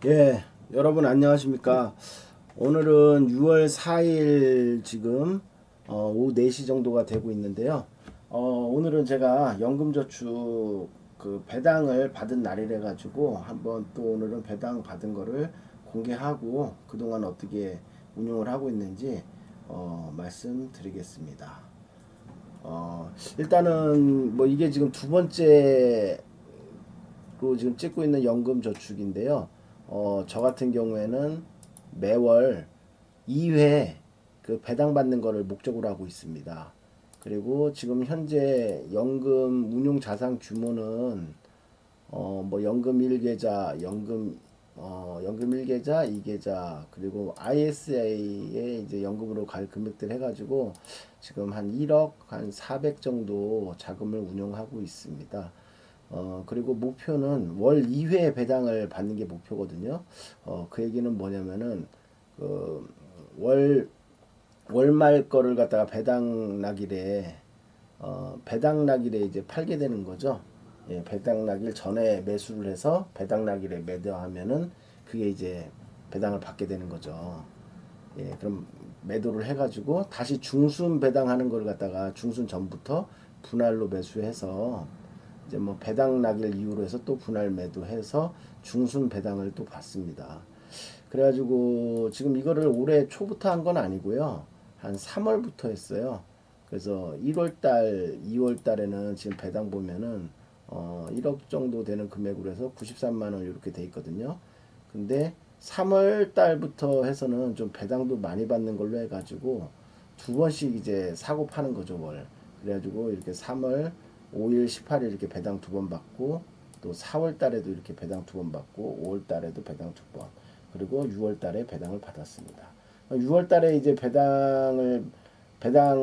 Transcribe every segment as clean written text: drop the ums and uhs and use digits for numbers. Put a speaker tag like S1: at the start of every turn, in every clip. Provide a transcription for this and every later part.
S1: 예, 여러분 안녕하십니까? 오늘은 6월 4일 지금 오후 4시 정도가 되고 있는데요. 오늘은 제가 연금저축 그 배당을 받은 날이라 가지고 한번 또 오늘은 배당 받은 거를 공개하고 그동안 어떻게 운용을 하고 있는지 말씀드리겠습니다. 일단은 뭐 이게 지금 두 번째 로 지금 찍고 있는 연금저축인데요. 저 같은 경우에는 매월 2회 그 배당받는 거를 목적으로 하고 있습니다. 그리고 지금 현재 연금 운용 자산 규모는 뭐 연금 1계좌, 연금 1계좌, 2계좌, 그리고 ISA에 이제 연금으로 갈 금액들 해가지고 지금 한 1억 한 400 정도 자금을 운용하고 있습니다. 그리고 목표는 월 2회 배당을 받는 게 목표거든요. 그 얘기는 뭐냐면은, 그, 월, 월말 거를 갖다가 배당 낙일에 이제 팔게 되는 거죠. 예, 배당 낙일 전에 매수를 해서 배당 낙일에 매도하면은 그게 이제 배당을 받게 되는 거죠. 예, 그럼 매도를 해가지고 다시 중순 배당하는 걸 갖다가 중순 전부터 분할로 매수해서 이제 뭐 배당 낙일 이후로 해서 또 분할 매도해서 중순 배당을 또 받습니다. 그래가지고 지금 이거를 올해 초부터 한 건 아니고요. 한 3월부터 했어요. 그래서 1월 달, 2월 달에는 지금 배당 보면은 1억 정도 되는 금액으로 해서 93만 원 이렇게 돼 있거든요. 근데 3월 달부터 해서는 좀 배당도 많이 받는 걸로 해가지고 두 번씩 이제 사고 파는 거죠, 월. 그래가지고 이렇게 3월 5일, 18일 이렇게 배당 두 번 받고 또 4월 달에도 이렇게 배당 두 번 받고 5월 달에도 배당 두 번. 그리고 6월 달에 배당을 받았습니다. 6월 달에 이제 배당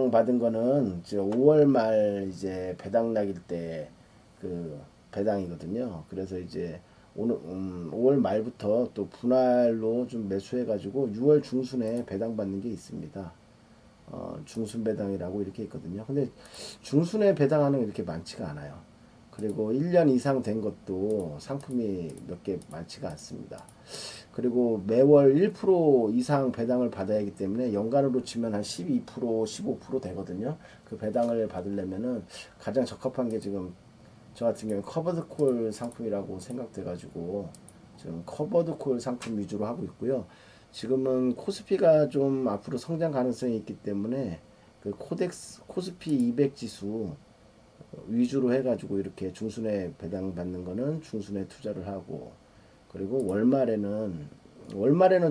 S1: 받은 거는 이제 5월 말 이제 배당 낙일 때 그 배당이거든요. 그래서 이제 오늘 5월 말부터 또 분할로 좀 매수해가지고 6월 중순에 배당 받는 게 있습니다. 중순 배당이라고 이렇게 있거든요. 근데 중순에 배당하는 게 이렇게 많지가 않아요. 그리고 1년 이상 된 것도 상품이 몇 개 많지가 않습니다. 그리고 매월 1% 이상 배당을 받아야 하기 때문에 연간으로 치면 한 12%, 15% 되거든요. 그 배당을 받으려면은 가장 적합한 게 지금 저 같은 경우에 커버드 콜 상품이라고 생각돼가지고 지금 커버드 콜 상품 위주로 하고 있고요. 지금은 코스피가 좀 앞으로 성장 가능성이 있기 때문에 그 코스피 200 지수 위주로 해가지고 이렇게 중순에 배당 받는 거는 중순에 투자를 하고 그리고 월말에는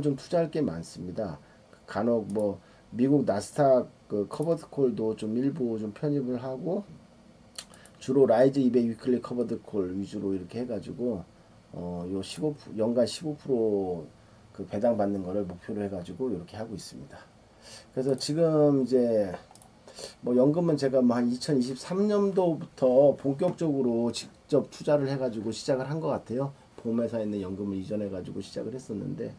S1: 좀 투자할 게 많습니다. 간혹 뭐 미국 나스닥 그 커버드 콜도 좀 일부 좀 편입을 하고 주로 라이즈 200 위클리 커버드 콜 위주로 이렇게 해가지고 요 15 연간 15%그 배당 받는 거를 목표로 해가지고 이렇게 하고 있습니다. 그래서 지금 이제 뭐 연금은 제가 뭐 한 2023년도부터 본격적으로 직접 투자를 해가지고 시작을 한 것 같아요. 보험회사에 있는 연금을 이전해가지고 시작을 했었는데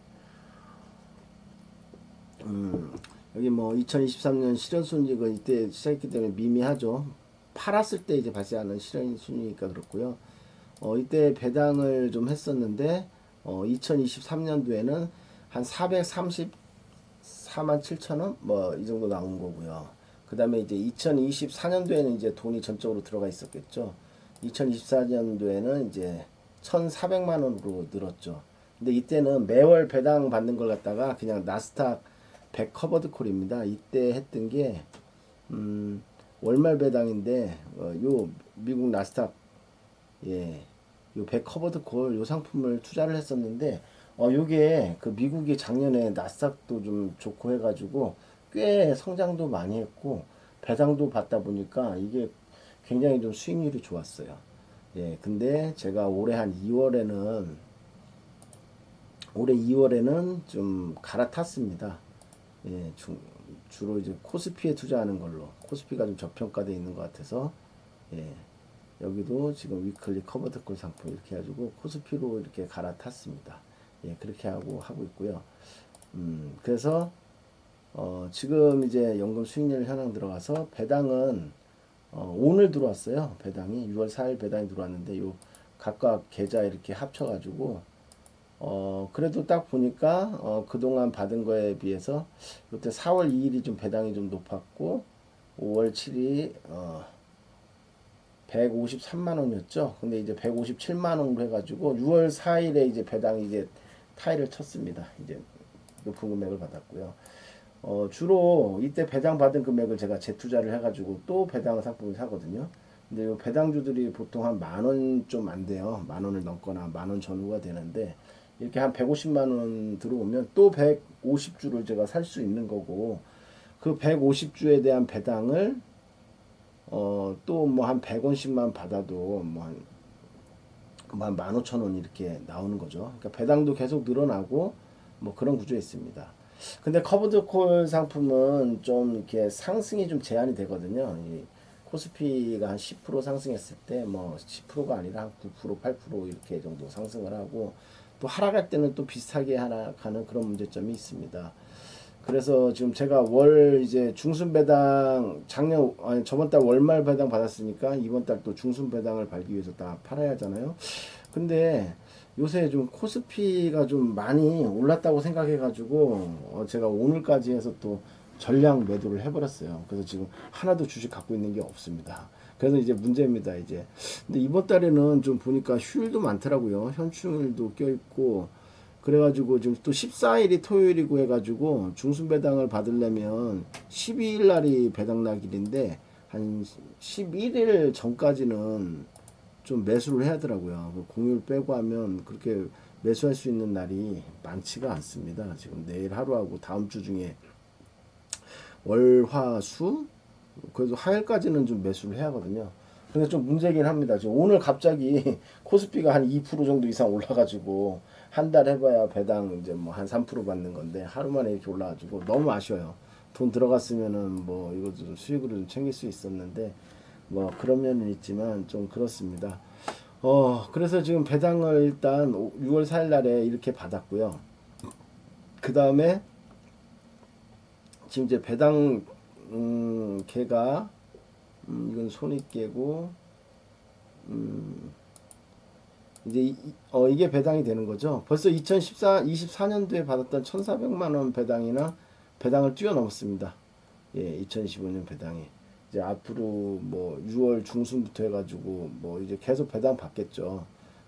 S1: 음, 여기 뭐 2023년 실현순이익은 이때 시작했기 때문에 미미하죠. 팔았을 때 이제 발생하는 실현순이니까 그렇고요. 이때 배당을 좀 했었는데 2023년도에는 한 434만 7천 원? 뭐 이 정도 나온 거고요. 그 다음에 이제 2024년도에는 이제 돈이 전적으로 들어가 있었겠죠. 2024년도에는 이제 1,400만 원으로 늘었죠. 근데 이때는 매월 배당 받는 걸 갖다가 그냥 나스닥 100 커버드 콜입니다. 이때 했던 게 음, 월말 배당인데 요 미국 나스닥 예, 요 백 커버드 콜 요 상품을 투자를 했었는데 요게 그 미국이 작년에 나스닥도 좀 좋고 해가지고 꽤 성장도 많이 했고 배당도 받다 보니까 이게 굉장히 좀 수익률이 좋았어요. 예, 근데 제가 올해 2월에는 좀 갈아탔습니다. 예, 주로 이제 코스피에 투자하는 걸로 코스피가 좀 저평가되어 있는 것 같아서 예, 여기도 지금 위클리 커버드콜 상품 이렇게 해가지고 코스피로 이렇게 갈아탔습니다. 예, 그렇게 하고 있고요. 그래서 지금 이제 연금 수익률 현황 들어가서 배당은 오늘 들어왔어요. 배당이 6월 4일 배당이 들어왔는데 요 각각 계좌 이렇게 합쳐가지고 그래도 딱 보니까 그동안 받은 거에 비해서 그때 4월 2일이 좀 배당이 좀 높았고 5월 7일이 153만 원이었죠. 근데 이제 157만 원으로 해가지고 6월 4일에 이제 배당이 이제 타이를 쳤습니다. 이제 높은 금액을 받았고요. 주로 이때 배당 받은 금액을 제가 재투자를 해가지고 또 배당 상품을 사거든요. 근데 요 배당주들이 보통 한 만 원 좀 안 돼요. 만 원을 넘거나 만 원 전후가 되는데 이렇게 한 150만 원 들어오면 또 150주를 제가 살 수 있는 거고 그 150주에 대한 배당을 또 뭐 한 100원씩만 받아도 뭐 한 15,000원 이렇게 나오는 거죠. 그러니까 배당도 계속 늘어나고 뭐 그런 구조에 있습니다. 근데 커브드 콜 상품은 좀 이렇게 상승이 좀 제한이 되거든요. 이 코스피가 한 10% 상승했을 때 뭐 10%가 아니라 한 9%, 8% 이렇게 정도 상승을 하고 또 하락할 때는 또 비슷하게 하락하는 그런 문제점이 있습니다. 그래서 지금 제가 월 이제 중순 배당 작년 아니 저번 달 월말 배당 받았으니까 이번 달 또 중순 배당을 받기 위해서 다 팔아야 하잖아요. 근데 요새 좀 코스피가 좀 많이 올랐다고 생각해 가지고 제가 오늘까지 해서 또 전량 매도를 해버렸어요. 그래서 지금 하나도 주식 갖고 있는 게 없습니다. 그래서 이제 문제입니다 이제. 근데 이번 달에는 좀 보니까 휴일도 많더라고요. 현충일도 껴있고 그래가지고 지금 또 14일이 토요일이고 해가지고 중순 배당을 받으려면 12일 날이 배당 날길인데 한 11일 전까지는 좀 매수를 해야 하더라고요. 그 공휴일 빼고 하면 그렇게 매수할 수 있는 날이 많지가 않습니다. 지금 내일 하루하고 다음 주 중에 월, 화, 수 그래도 화요일까지는 좀 매수를 해야 하거든요. 근데 좀 문제긴 합니다. 지금 오늘 갑자기 코스피가 한 2% 정도 이상 올라가지고 한 달 해봐야 배당 이제 뭐 한 3% 받는 건데 하루 만에 이렇게 올라가지고 너무 아쉬워요. 돈 들어갔으면은 뭐 이것도 좀 수익으로 좀 챙길 수 있었는데 뭐 그런 면은 있지만 좀 그렇습니다. 그래서 지금 배당을 일단 6월 4일 날에 이렇게 받았고요. 그 다음에 지금 이제 배당 개가 이건 손익계고 이제 이게 배당이 되는 거죠. 벌써 24년도에 받았던 1,400만 원 배당이나 배당을 뛰어넘었습니다. 예, 2015년 배당이. 이제 앞으로 뭐 6월 중순부터 해가지고 뭐 이제 계속 배당 받겠죠.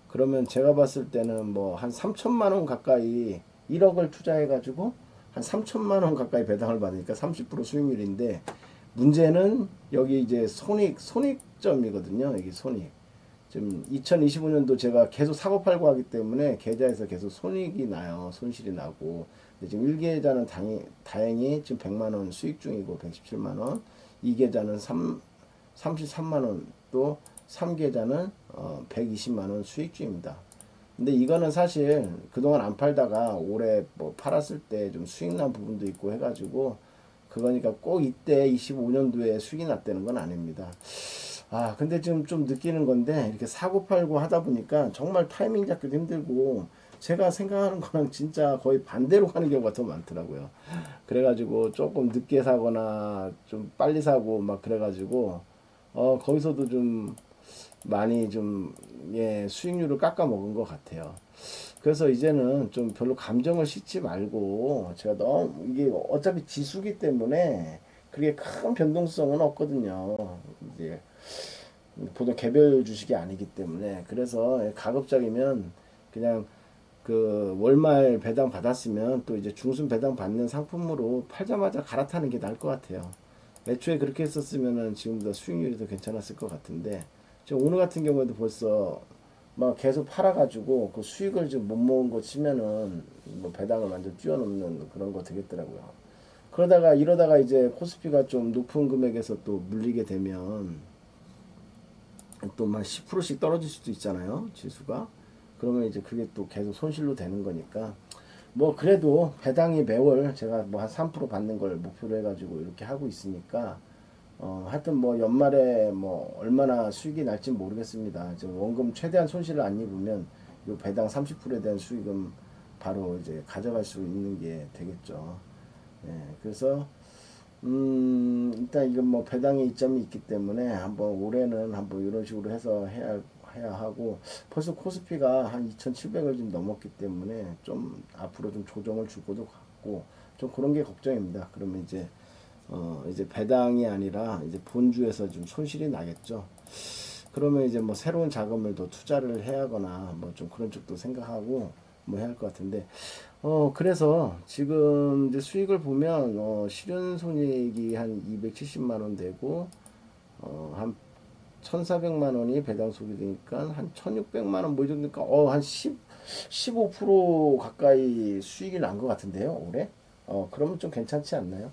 S1: 그러면 제가 봤을 때는 뭐 한 3천만 원 가까이 1억을 투자해가지고 한 3천만 원 가까이 배당을 받으니까 30% 수익률인데 문제는 여기 이제 손익점이거든요. 여기 손익. 지금 2025년도 제가 계속 사고 팔고 하기 때문에 계좌에서 계속 손익이 나요. 손실이 나고. 근데 지금 1계좌는 다행히 지금 100만 원 수익 중이고 117만 원. 2계좌는 33만 원. 또 3계좌는 120만 원 수익 중입니다. 근데 이거는 사실 그동안 안 팔다가 올해 뭐 팔았을 때 좀 수익 난 부분도 있고 해가지고 그거니까 꼭 이때 25년도에 수익이 났다는 건 아닙니다. 근데 지금 좀 느끼는 건데 이렇게 사고 팔고 하다 보니까 정말 타이밍 잡기도 힘들고 제가 생각하는 거랑 진짜 거의 반대로 가는 경우가 더 많더라고요. 그래가지고 조금 늦게 사거나 좀 빨리 사고 막 그래가지고 거기서도 좀 많이 좀 예, 수익률을 깎아 먹은 것 같아요. 그래서 이제는 좀 별로 감정을 싣지 말고 제가 너무 이게 어차피 지수기 때문에 그게 큰 변동성은 없거든요. 이제 보통 개별 주식이 아니기 때문에 그래서 가급적이면 그냥 그 월말 배당 받았으면 또 이제 중순 배당 받는 상품으로 팔자마자 갈아타는 게 나을 것 같아요. 애초에 그렇게 했었으면은 지금보다 수익률이 더 괜찮았을 것 같은데 지금 오늘 같은 경우에도 벌써 막 계속 팔아가지고 그 수익을 지금 못 모은 거 치면은 뭐 배당을 완전 뛰어넘는 그런 거 되겠더라고요. 그러다가 이러다가 이제 코스피가 좀 높은 금액에서 또 물리게 되면 또 막 10%씩 떨어질 수도 있잖아요. 지수가. 그러면 이제 그게 또 계속 손실로 되는 거니까 뭐 그래도 배당이 매월 제가 뭐 한 3% 받는 걸 목표로 해가지고 이렇게 하고 있으니까 하여튼 뭐 연말에 뭐 얼마나 수익이 날지 모르겠습니다. 지금 원금 최대한 손실을 안 입으면 요 배당 30%에 대한 수익은 바로 이제 가져갈 수 있는 게 되겠죠. 예, 그래서 일단 이건 뭐 배당의 이점이 있기 때문에 한번 올해는 한번 이런 식으로 해서 해야 하고 벌써 코스피가 한 2,700을 좀 넘었기 때문에 좀 앞으로 좀 조정을 줄 것도 같고 좀 그런 게 걱정입니다. 그러면 이제 배당이 아니라 이제 본주에서 좀 손실이 나겠죠. 그러면 이제 뭐 새로운 자금을 더 투자를 해야 하거나 뭐 좀 그런 쪽도 생각하고 뭐 해야 할 것 같은데 그래서 지금 이제 수익을 보면 실현 손익이 한 270만 원 되고 한 1,400만 원이 배당 소비 되니까 한 1,600만 원 뭐 이 정도니까 한 15% 가까이 수익이 난 것 같은데요, 올해. 그러면 좀 괜찮지 않나요?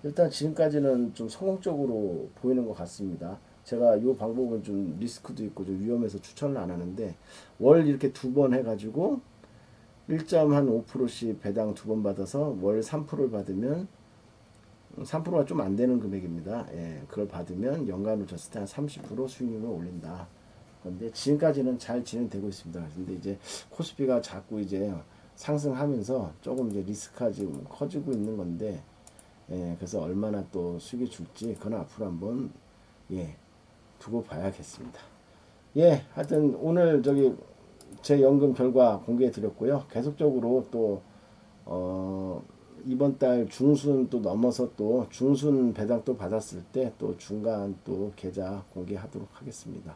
S1: 일단 지금까지는 좀 성공적으로 보이는 것 같습니다. 제가 이 방법은 좀 리스크도 있고 좀 위험해서 추천을 안 하는데 월 이렇게 두 번 해가지고 1.5%씩 배당 두 번 받아서 월 3%를 받으면 3%가 좀 안 되는 금액입니다. 예, 그걸 받으면 연간으로 줬을 때 한 30% 수익률을 올린다. 그런데 지금까지는 잘 진행되고 있습니다. 근데 이제 코스피가 자꾸 이제 상승하면서 조금 이제 리스크가 지금 커지고 있는 건데, 예, 그래서 얼마나 또 수익이 줄지 그건 앞으로 한번 예, 두고 봐야겠습니다. 예, 하여튼 오늘 제 연금 결과 공개해 드렸고요. 계속적으로 또 이번 달 중순 또 넘어서 또 중순 배당 또 받았을 때 또 중간 또 계좌 공개하도록 하겠습니다.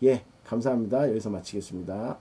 S1: 예, 감사합니다. 여기서 마치겠습니다.